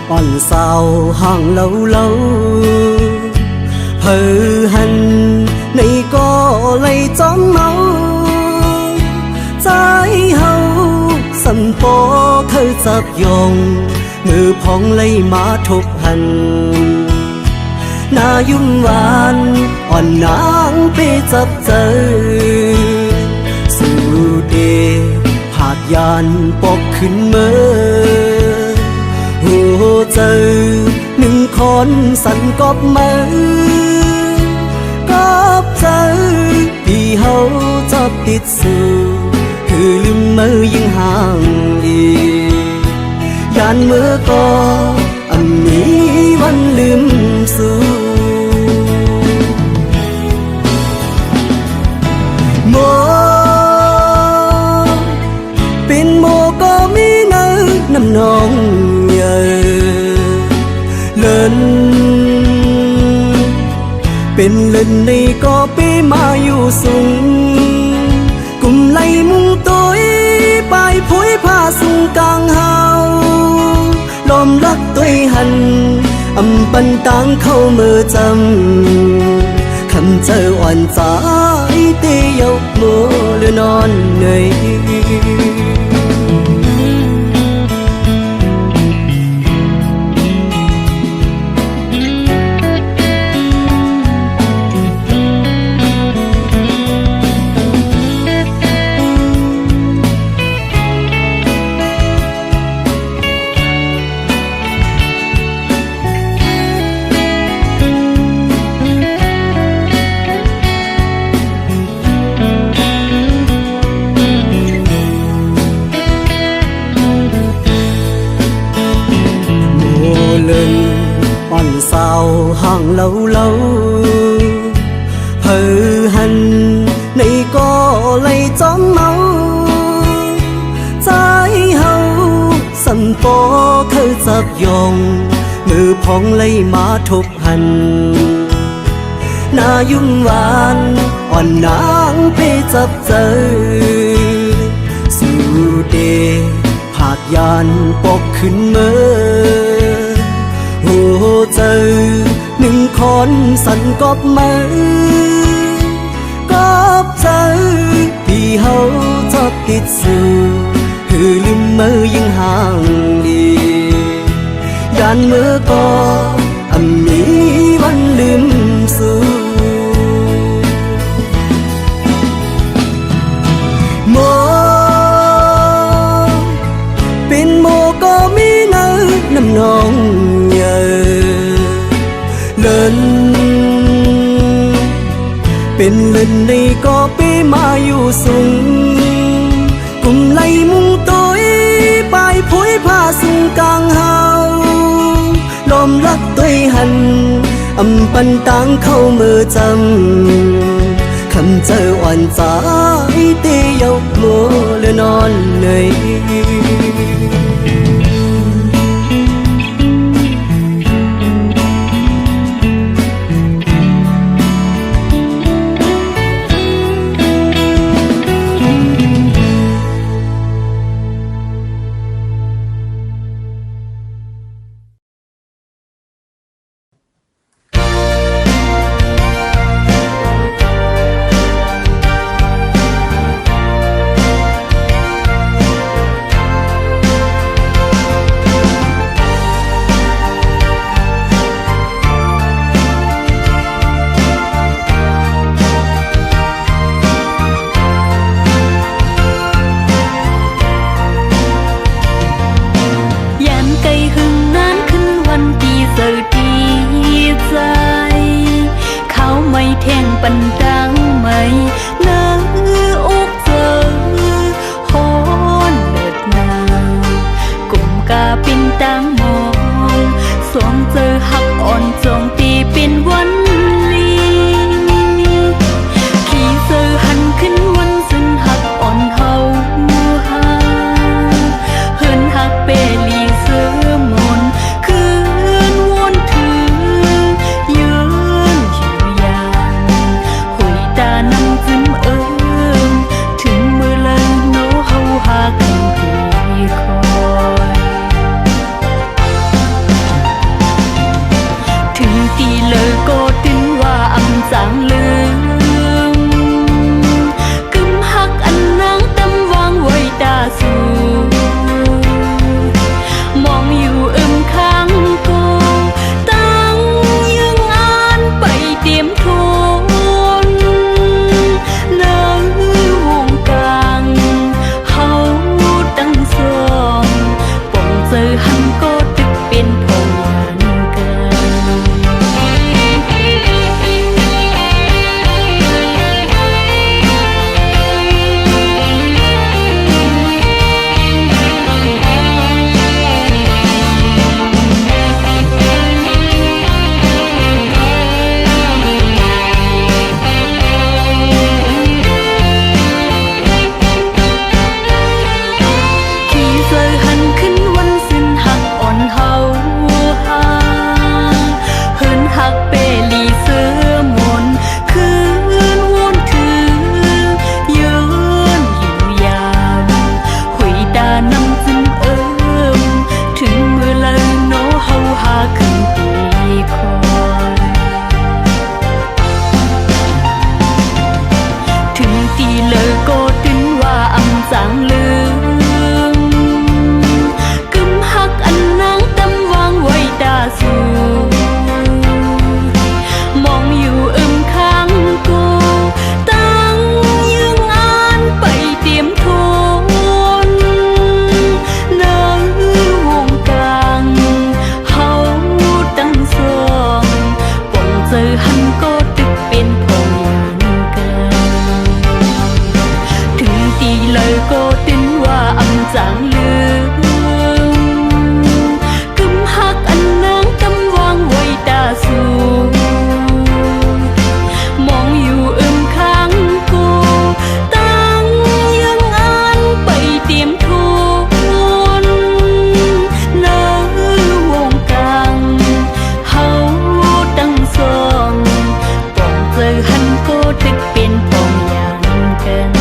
còn sao hàng lâu lâu hờ hằn này có lấy chóng máu trái hậu sân phố khơi dập dòng ngư phong lấy má thục hành na dung vàn on nắng bê dập dơ sự đề hạt yàn bọcขึ้นเมื่อหัวใจหนึ่งคนสั่นกอบมือกอบใจที่เขาจะติดสู่คือลืมมือยิ่งห่างอียานเมื่อก็อันนี้วันลืมสู่โมเป็นโมก็มีเนื้อน้ำนองเป็นเล่นในก็ไปมาอยู่สูงกุมไล่มุงตัวไปผุยผ้าสูงกลางเฮาลมรักตัวหันอำปันต่างเข้ามือจำคำเจออ่อนใจเตยกมือหรือนอนเหนื่อยon sao hàng lâu lâu hờ hằn này có lấy chóng máu trái hậu sân phố khơi dập dòng ngư phong lấy má thục hành na dung vàn on nắng bê dập dơ sự đề hạt yàn bọcขึ้นเมื่อหัวใจหนึ่งคนสั่นกอบมือกอบใจที่เขาจะติดสู่คือลืมมือยิ่งห่างอียานเมื่อก็อันนี้วันลืมสู่โมเป็นโมก็มีเนื้อน้ำนองเป็นเล่นในก็ไปมาอยู่สูงกุมไล่มุงตัวไปผุยผ้าสูงกลางเฮาลมรักตัวหันอำปันต่างเข้ามือจำคำเจออ่อนใจเตยกมือหรือนอนเหนื่อยเ ทึกเป็นพงอย่างเกิน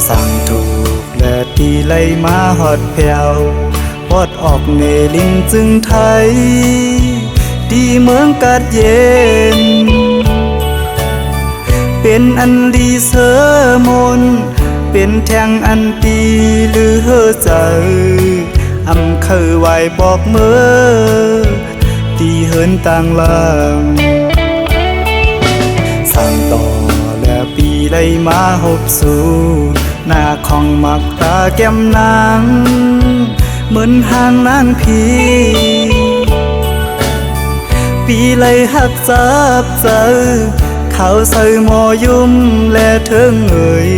สั่งถูกและตีไล่มาหอดแผ่วปอดออกเนลิงจึงไทยดีเมืองกัดเย็นเป็นอันดีเสมนเป็นแทงอันตีหรือเฮอใจอำเคยไหวบอกเมื่อตีเหินต่างลางสั่งต่อและปีไล่มาหบสู่หน้าของมักตาแก้มนางเหมือนห่างนางพีปีไล่หักจับเจอเขาใส่หมอยุ่มและเทิงเอ่ย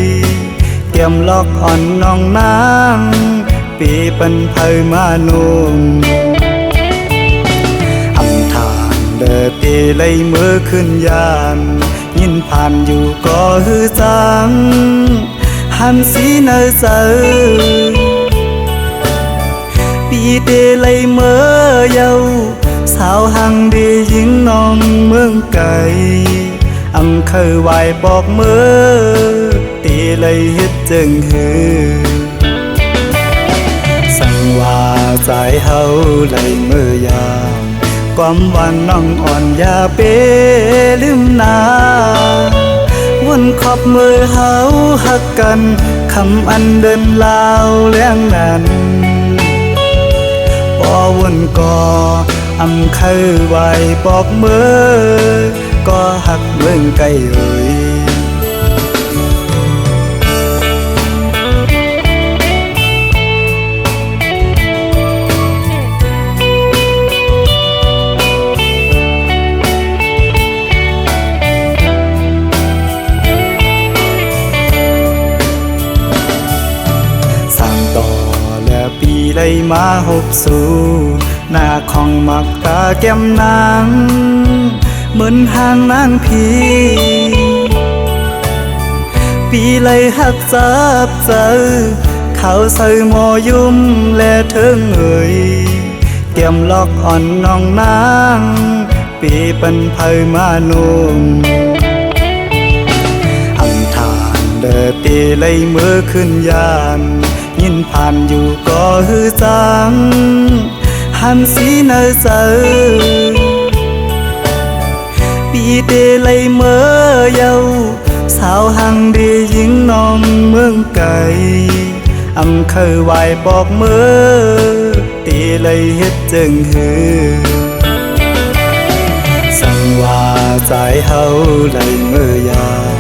แก้มล็อกอ่อนน้องนางปีปันไผมานุ่มอำทางเดินปีไล่มือขึ้นยานยินผ่านอยู่ก็ฮือจังหันสีเนอเจอปีเดเลยเมื่อเยาสาวหังดียิงน้องเมืองไก่อำเคยไหวบอกเมื่อตีเลยเฮ็ดจึงฮือสั่งว่าใจเฮาเลยเมื่อยามความหวันน้องอ่อนอย่าเปลืมนาวนขอบมือเฮาหักกันคำอันเดินลาวเลี้ยงนั้นบ่วนก็อำเคยไหวบอกมือก็หักเมืองไกลเอ่ยปีไล่มาหบสู่หน้าของมักตาแก้มนางเหมือนห่างนางพีปีไล่หักจับเจอเขาใส่หมอยุ่มและเทิงเอ่ยแก้มล็อกอ่อนน้องนางปีปันไผมานุ่มอำทางเดินตีไล่มือขึ้นยานยินผ่านอยู่ก็ฮือจังหันสีเนอเจอปีเดเลยเมื่อเยาสาวหังดียิงน้องเมืองไก่อำเคยไหวบอกเมื่อตีเลยเฮ็ดจึงฮือสั่งว่าใจเฮาเลยเมื่อยาม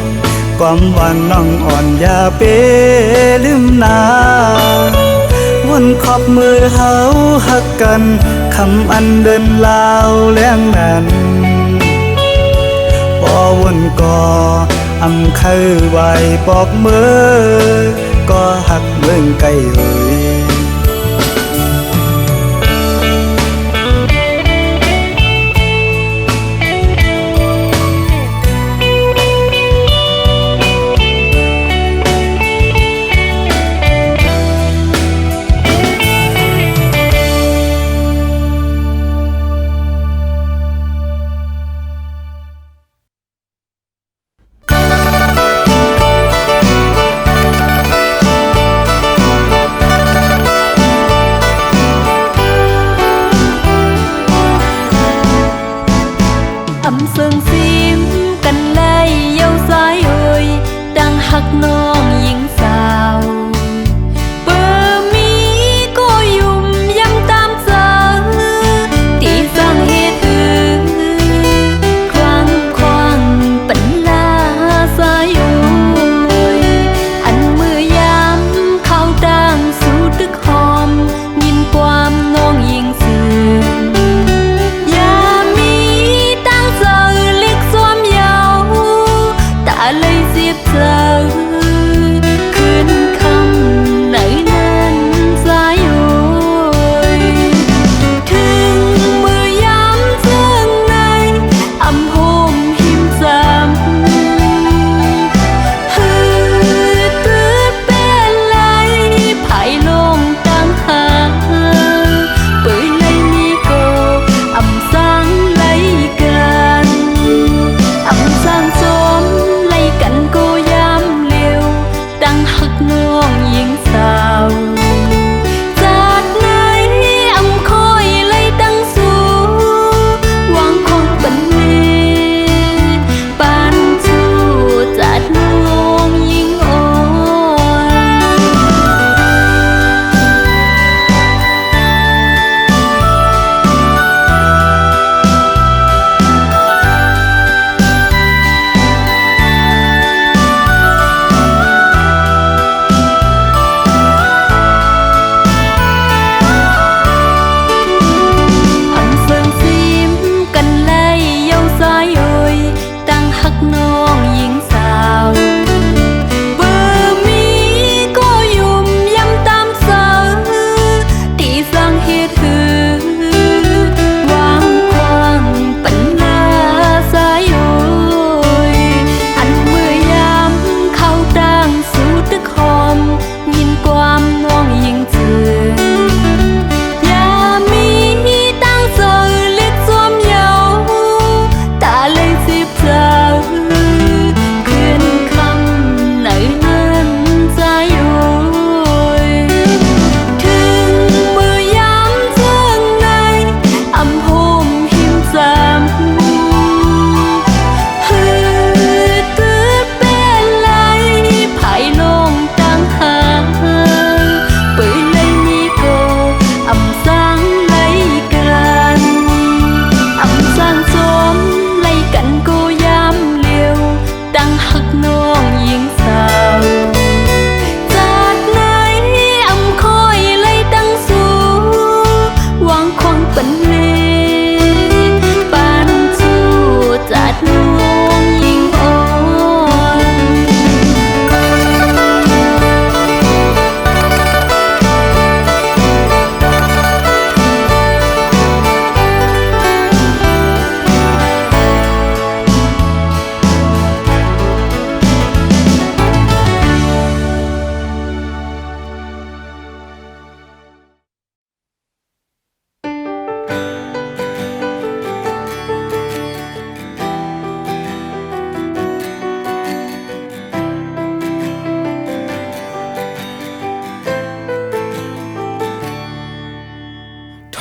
ความหวันน้องอ่อนอย่าเปลืมนาวนขอบมือเฮาหักกันคำอันเดินลาวเลี้ยงนั้นบ่วนก็อำเคยไหวบอกมือก็หักเมืองไกลเอ่ย เ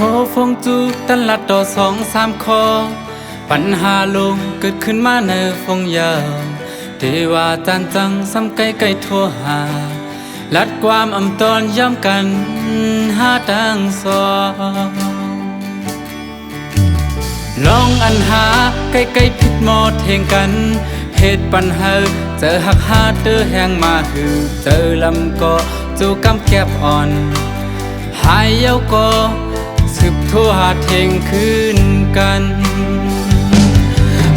อฟงจูตันลัดต่อ2-3ข้อปัญหาลงเกิดขึ้นมาในฟงยาวเทว่าจานจังซ้ำไกลไกลทั่วหาลัดความอำตอนย้ำกันหาทางสองลองอันหาใกล้ๆผิดหมดเทงกันเหตุปัญหาเจอหักหาเตอแหงมาหือเจอลำก็จูกำแก็บอ่อนหายเย้าก็สืบทั่วหาเทงคืนกัน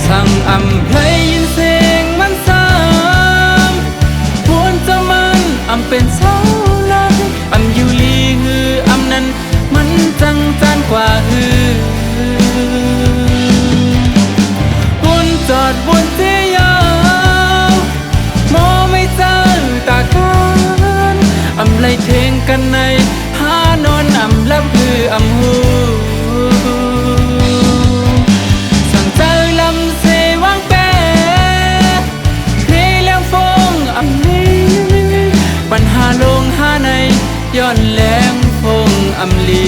สั่งอำเพลงยินเสียงมันซ้ำพวนจะมันอำเป็นเศร้าลักอำอยู่ลีฮืออำนั้นมันจังจานกว่าฮือวนจอดวนเที่ยาวมอไม่เจอตากันอำไล่เทงกันในหานอนอำลับคืออำหูสั่งเจอลำเสวางแปรเพลเลี้ยงฟงอำลีปัญหาลงหาในย้อนแหลงฟงอำลี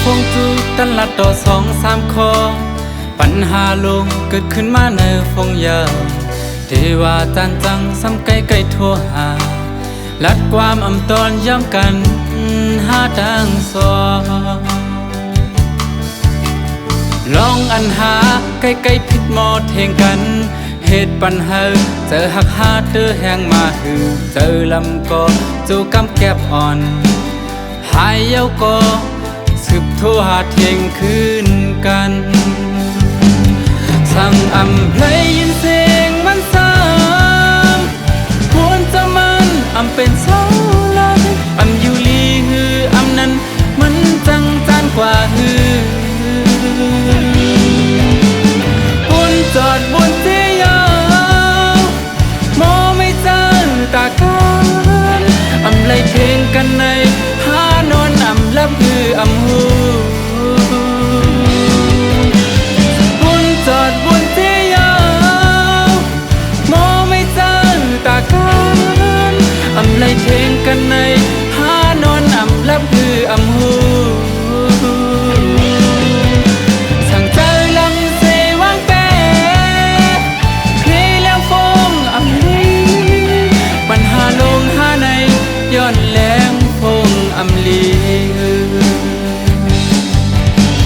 ฟงจูตันลัดต่อ2-3ข้อปัญหาลงเกิดขึ้นมาในฟงยาวเทว่าจานจังซ้ำไกลไกลทั่วหาลัดความอำตอนย้ำกันหาทางสองลองอันหาใกล้ๆผิดหมดเทงกันเหตุปัญหาเจอหักหาเตอแหงมาหือเจอลำก็จูกำแก็บอ่อนหายเย้าก็สืบทั่วหาเที่ยงคืนกันสั่งอำเพลงยินเสียงมันซ้ำควรจะมันอำเป็นเศร้าลักอำอยู่ลีฮืออำนั้นมันจังจานกว่าฮือควรจอดบนเที่ยาวมอไม่เจอตากันอำไล่เทงกันในหานอนอำลับคืออำหูบุญจอดบุญเที่ยาวมอไม่เจอตากันอำไล่เทงกันในหานอนอำลับคืออำหูสั่งเจอลำเสวางแปรเพลเลี้ยงฟงอำลีปัญหาลงหาในย้อนแหลงฟงอำลี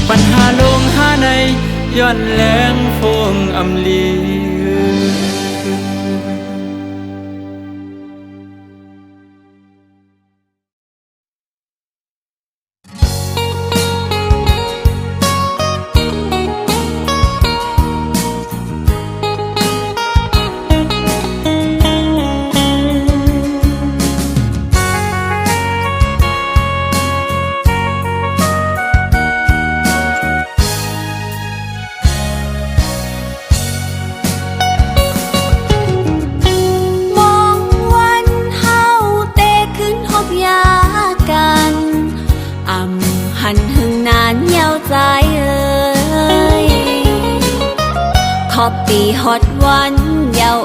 ปัญหาลงหาในย้อนแหลงฟงอำลีหันหึงนานยาวใจเอ่ยขอบปีฮอดวันยาว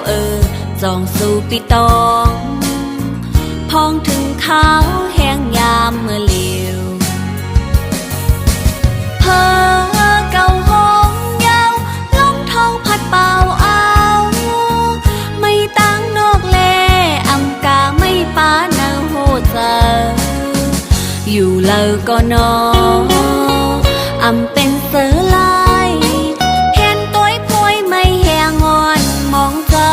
จองสู่ปีตองพองถึงขาวแห้งยามเมื่อเลียวเพอเก่าห้องยาวลมเท่าพัดเป่าเอาไม่ตั้งนอกแลอำกาไม่ป้าเนาโหเจออยู่เลอก็นออำเป็นเสือลายเห็นตัวพวยไม่แหงงอนมองเจอ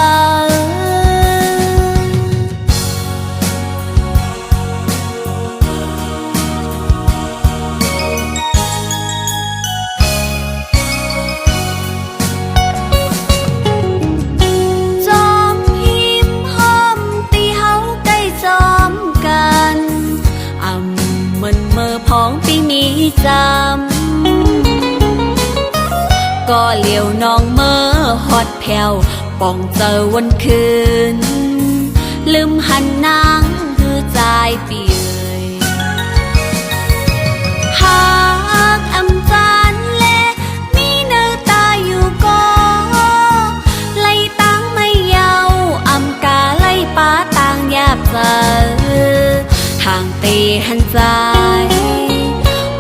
จอมหิมห้อมตีเฮาใกล้จอมกันอำมันเมื่อพอง จำก็เหลียวน้องเมื่อฮอดแผ่วป่องเจอวันคืนลืมหันนางคือใจเปียหากอำจานแลมีเนื้อตาอยู่ก็ไล่ตั้งไม่เยาอำกาไล่ป้าต่างยาบเจอทางเตหันใจ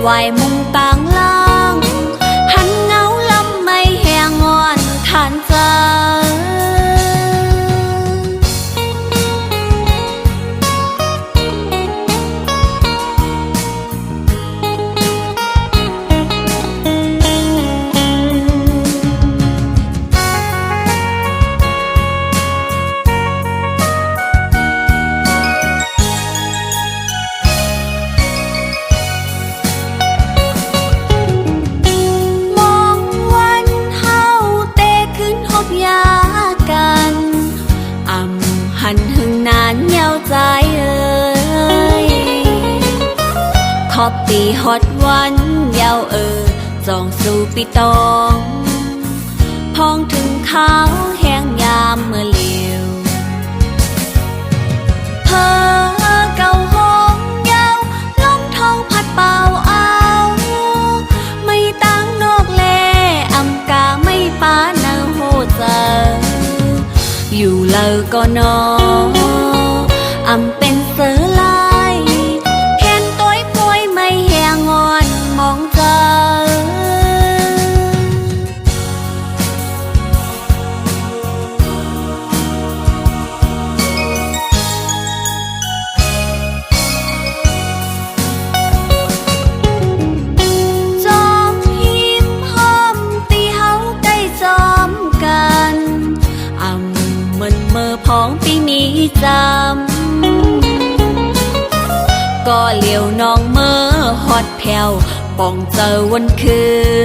วายมุงต่างล่างหันเงาลำไม่แหงงอนทานเจอหันหึงนานเยาวใจเอ่ยขอบปีฮอดวันเยาวจองสู่ปีตองพองถึงขาวแห้งยามเมื่อเลียวเพอเก่าห้องเยาวลมทองพัดเป่าเอาไม่ตั้งนกแลอำกาไม่ป้าเนาโหเจออยู่เลอก็นออำเป็นเสือลายเห็นต้อยป่วยไม่แหงงอนมองเจอจอมหิมห้อมตีเฮาใกล้จอมกันเหมือนเมื่อพ้องปีมีจำก็เหลียวน้องเมื่อฮอดแผ่วป่องเจอวันคื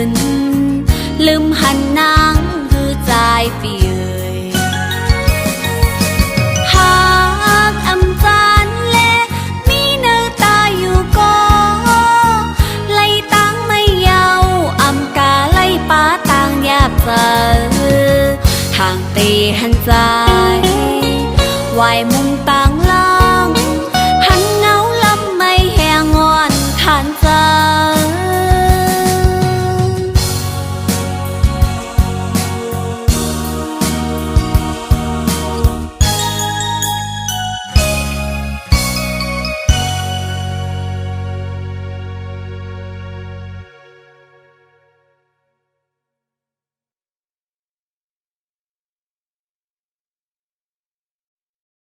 นลืมหันนางคือใจเปี